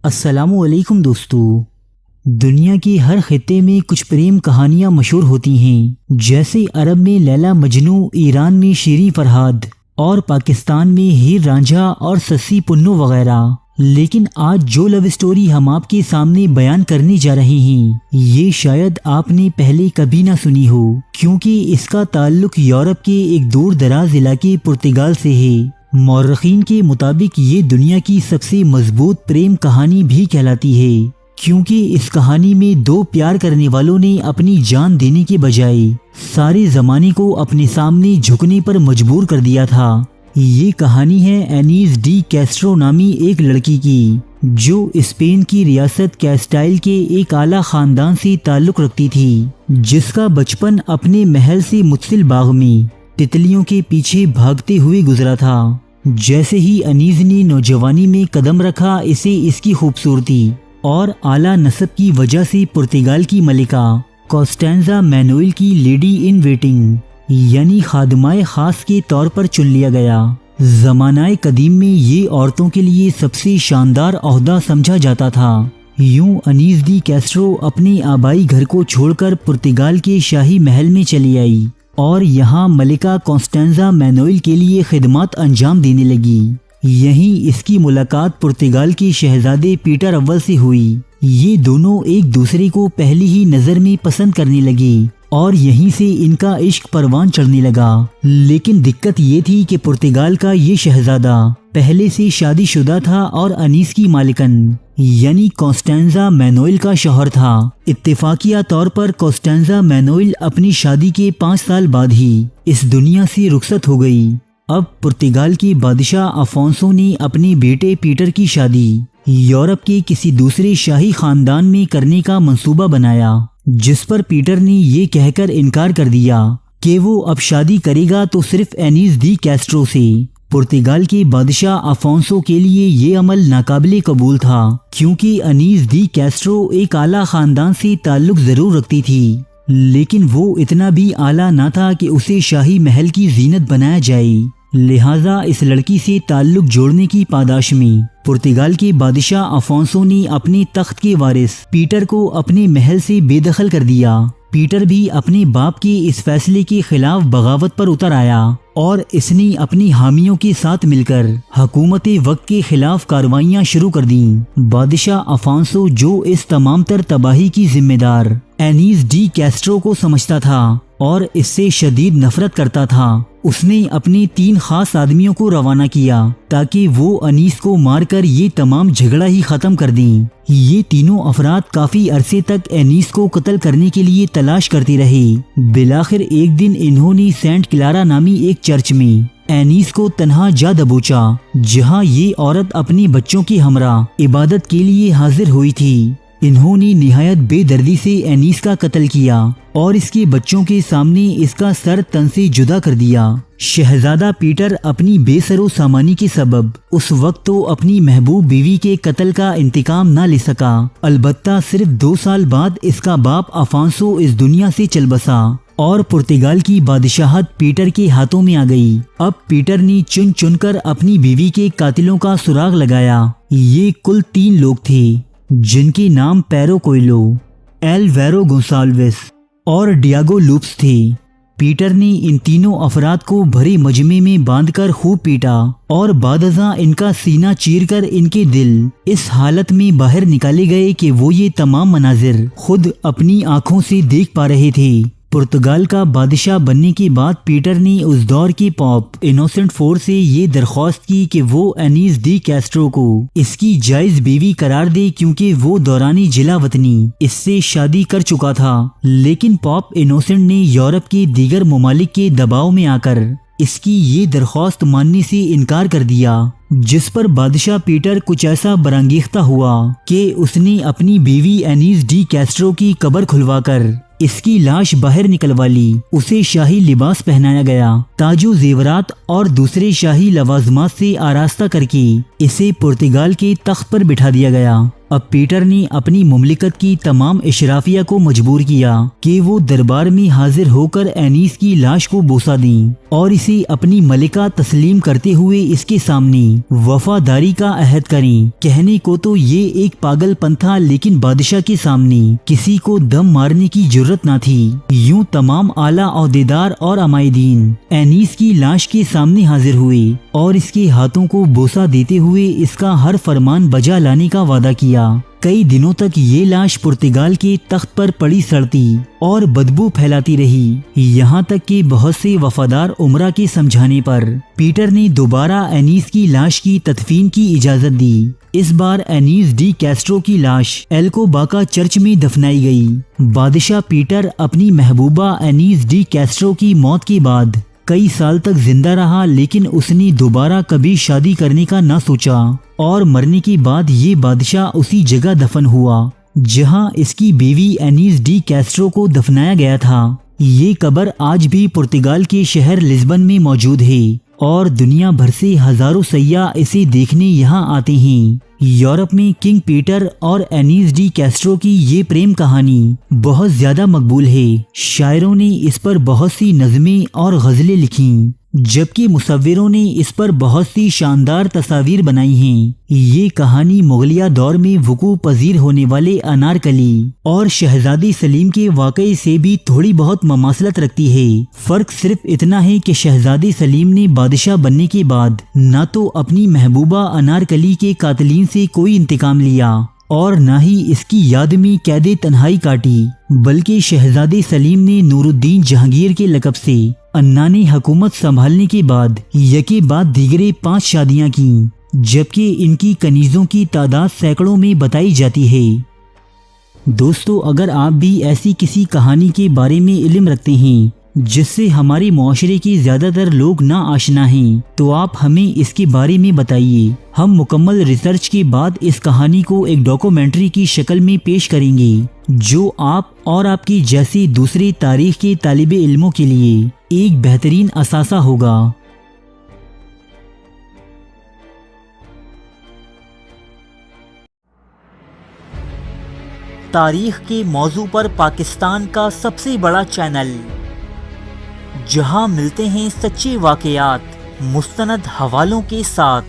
अस्सलामुअलैकुम दोस्तों। दुनिया के हर खित्ते में कुछ प्रेम कहानियाँ मशहूर होती हैं, जैसे अरब में लैला मजनू, ईरान में शीरीं फरहाद और पाकिस्तान में हीर रांझा और सस्सी पुन्नू वगैरह। लेकिन आज जो लव स्टोरी हम आपके सामने बयान करने जा रहे हैं, ये शायद आपने पहले कभी ना सुनी हो, क्योंकि इसका ताल्लुक यूरोप के एक दूर दराज इलाके पुर्तगाल से है। मौर्रखीन के मुताबिक ये दुनिया की सबसे मजबूत प्रेम कहानी भी कहलाती है, क्योंकि इस कहानी में दो प्यार करने वालों ने अपनी जान देने के बजाय सारे ज़माने को अपने सामने झुकने पर मजबूर कर दिया था। ये कहानी है एनीस डी कैस्ट्रो नामी एक लड़की की, जो स्पेन की रियासत कैस्टाइल के एक आला खानदान से ताल्लुक़ रखती थी, जिसका बचपन अपने महल से मुत्सिल बाग में तितलियों के पीछे भागते हुए गुजरा था। जैसे ही अनीस ने नौजवानी में कदम रखा, इसे इसकी खूबसूरती और आला नस्ब की वजह से पुर्तगाल की मलिका कॉस्टेंजा मैनुएल की लेडी इन वेटिंग यानी खादमाए खास के तौर पर चुन लिया गया। ज़मानाए कदीम में ये औरतों के लिए सबसे शानदार ओहदा समझा जाता था। यूं अनीस डी कैस्ट्रो अपने आबाई घर को छोड़कर पुर्तगाल के शाही महल में चली आई और यहाँ मलिका कॉस्टेंजा मैनुएल के लिए खिदमत अंजाम देने लगी। यहीं इसकी मुलाकात पुर्तगाल के शहजादे पीटर अव्वल से हुई। ये दोनों एक दूसरे को पहली ही नज़र में पसंद करने लगे और यहीं से इनका इश्क परवान चढ़ने लगा। लेकिन दिक्कत ये थी कि पुर्तगाल का ये शहजादा पहले से शादीशुदा था और अनीस की मालिकन यानी कॉस्टेंजा मैनुएल का शौहर था। इत्तेफाकिया तौर पर कॉस्टेंजा मैनुएल अपनी शादी के 5 साल बाद ही इस दुनिया से रुखसत हो गई। अब पुर्तगाल के बादशाह अफोंसो ने अपने बेटे पीटर की शादी यूरोप के किसी दूसरे शाही खानदान में करने का मंसूबा बनाया, जिस पर पीटर ने ये कहकर इनकार कर दिया कि वो अब शादी करेगा तो सिर्फ एनीस डी कैस्ट्रो से। पुर्तगाल के बादशाह अफोंसो के लिए ये अमल नाकाबिले कबूल था, क्योंकि अनीस डी कैस्ट्रो एक आला खानदान से ताल्लुक जरूर रखती थी, लेकिन वो इतना भी आला ना था कि उसे शाही महल की जीनत बनाया जाए। लिहाजा इस लड़की से ताल्लुक जोड़ने की पादाश में पुर्तगाल के बादशाह अफोंसो ने अपने तख्त के वारिस पीटर को अपने महल से बेदखल कर दिया। पीटर भी अपने बाप के इस फैसले के खिलाफ बगावत पर उतर आया और इसने अपनी हामियों के साथ मिलकर हुकूमत वक्त के खिलाफ कार्रवाइयां शुरू कर दी। बादशाह अफोंसो, जो इस तमाम तर तबाही की जिम्मेदार एनीस डी कैस्ट्रो को समझता था और इससे शदीद नफरत करता था, उसने अपने 3 खास आदमियों को रवाना किया ताकि वो अनीस को मारकर ये तमाम झगड़ा ही खत्म कर दें। ये तीनों अफराद काफी अरसे तक एनीस को कत्ल करने के लिए तलाश करते रहे। बिलाखिर एक दिन इन्होंने सेंट क्लारा नामी एक चर्च में एनीस को तन्हा जा दबोचा, जहाँ ये औरत अपने बच्चों के हमरा इबादत के लिए हाजिर हुई थी। इन्होंने निहायत बेदर्दी से एनीस का कत्ल किया और इसके बच्चों के सामने इसका सर तन से जुदा कर दिया। शहजादा पीटर अपनी बेसरो सामानी के सबब उस वक्त तो अपनी महबूब बीवी के कत्ल का इंतकाम ना ले सका। अलबत्ता सिर्फ 2 साल बाद इसका बाप अफोंसो इस दुनिया से चल बसा और पुर्तगाल की बादशाहत पीटर के हाथों में आ गई। अब पीटर ने चुन चुनकर अपनी बीवी के कातिलों का सुराग लगाया। ये कुल 3 लोग थे, जिनके नाम पैरो कोयलो, एलवेरो गोंसाल्वेस और डियागो लूप्स थे। पीटर ने इन तीनों अफराद को भरे मजमे में बांधकर खूब पीटा और बादअज़ां इनका सीना चीरकर इनके दिल इस हालत में बाहर निकाले गए कि वो ये तमाम मनाजिर खुद अपनी आंखों से देख पा रहे थे। पुर्तगाल का बादशाह बनने के बाद पीटर ने उस दौर के पॉप इनोसेंट IV से ये दरख्वास्त की कि वो एनीस डी कैस्ट्रो को इसकी जायज बीवी करार दे, क्योंकि वो दौरानी जिला वतनी इससे शादी कर चुका था। लेकिन पॉप इनोसेंट ने यूरोप के दीगर ममालिक के दबाव में आकर इसकी ये दरख्वास्त मानने से इनकार कर दिया, जिस पर बादशाह पीटर कुछ ऐसा बरंगेख्ता हुआ कि उसने अपनी बीवी एनीस डी कैस्ट्रो की कब्र खुलवाकर इसकी लाश बाहर निकलवा ली। उसे शाही लिबास पहनाया गया, ताजो जेवरात और दूसरे शाही लवाजमात से आरास्ता करके इसे पुर्तगाल के तख्त पर बिठा दिया गया। अब पीटर ने अपनी मुमलिकत की तमाम इशराफिया को मजबूर किया कि वो दरबार में हाजिर होकर एनीस की लाश को बोसा दें और इसे अपनी मलिका तस्लीम करते हुए इसके सामने वफादारी का अहद करें। कहने को तो ये एक पागलपन था, लेकिन बादशाह के सामने किसी को दम मारने की जरूरत न थी। यूं तमाम आला ओहदेदार और अमायदीन एनीस की लाश के सामने हाजिर हुए और इसके हाथों को बोसा देते हुए इसका हर फरमान बजा लाने का वादा किया। कई दिनों तक ये लाश पुर्तगाल के तख्त पर पड़ी सड़ती और बदबू फैलाती रही, यहाँ तक कि बहुत से वफादार उमरा के समझाने पर पीटर ने दोबारा एनीस की लाश की तदफीन की इजाजत दी। इस बार एनीस डी कैस्ट्रो की लाश एल्कोबाका चर्च में दफनाई गई। बादशाह पीटर अपनी महबूबा एनीस डी कैस्ट्रो की मौत के बाद कई साल तक जिंदा रहा, लेकिन उसने दोबारा कभी शादी करने का ना सोचा और मरने के बाद ये बादशाह उसी जगह दफन हुआ जहां इसकी बीवी एनीस डी कैस्ट्रो को दफनाया गया था। ये कब्र आज भी पुर्तगाल के शहर लिस्बन में मौजूद है और दुनिया भर से हजारों सैयाह इसे देखने यहाँ आते हैं। यूरोप में किंग पीटर और एनीस डी कैस्ट्रो की ये प्रेम कहानी बहुत ज्यादा मकबूल है। शायरों ने इस पर बहुत सी नज़में और गज़लें लिखी, जबकि मुसव्विरों ने इस पर बहुत सी शानदार तस्वीर बनाई हैं। ये कहानी मुगलिया दौर में वकू पजीर होने वाले अनारकली और शहजादी सलीम के वाक़ये से भी थोड़ी बहुत ममासलत रखती है। फर्क सिर्फ इतना है कि शहजादी सलीम ने बादशाह बनने के बाद न तो अपनी महबूबा अनारकली के कातिलीन से कोई इंतकाम लिया और न ही इसकी याद में कैदे तन्हाई काटी, बल्कि शहजादे सलीम ने नूरुद्दीन जहांगीर के लक़ब से अन्ना ने हुकूमत संभालने के बाद यके बाद दीगरे 5 शादियां की, जबकि इनकी कनीज़ों की तादाद सैकड़ों में बताई जाती है। दोस्तों, अगर आप भी ऐसी किसी कहानी के बारे में इल्म रखते हैं जिससे हमारे मुआशरे के ज्यादातर लोग ना आशना हैं, तो आप हमें इसके बारे में बताइए। हम मुकम्मल रिसर्च के बाद इस कहानी को एक डॉक्यूमेंट्री की शक्ल में पेश करेंगे, जो आप और आपकी जैसे दूसरे तारीख के तालिबे इल्मों के लिए एक बेहतरीन असासा होगा। तारीख के मौजू पर पाकिस्तान का सबसे बड़ा चैनल, जहां मिलते हैं सच्चे वाकयात मुस्तनद हवालों के साथ,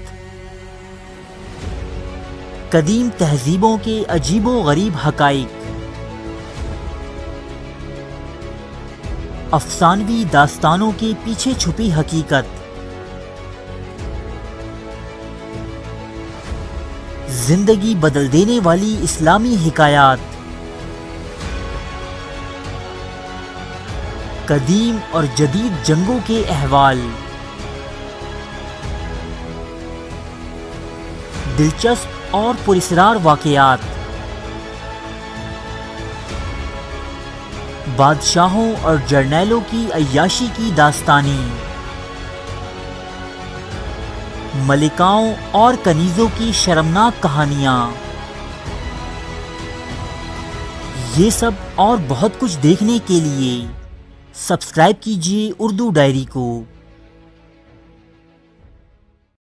कदीम तहजीबों के अजीबो गरीब हकाइक, अफसानवी दास्तानों के पीछे छुपी हकीकत, जिंदगी बदल देने वाली इस्लामी हिकायात, कदीम और जदीद जंगों के अहवाल, दिलचस्प और पुरस्कार वाकयात, बादशाहों और जर्नैलों की अय्याशी की दास्तानें, मलिकाओं और कनीज़ों की शर्मनाक कहानियाँ, ये सब और बहुत कुछ देखने के लिए सब्सक्राइब कीजिए उर्दू डायरी को।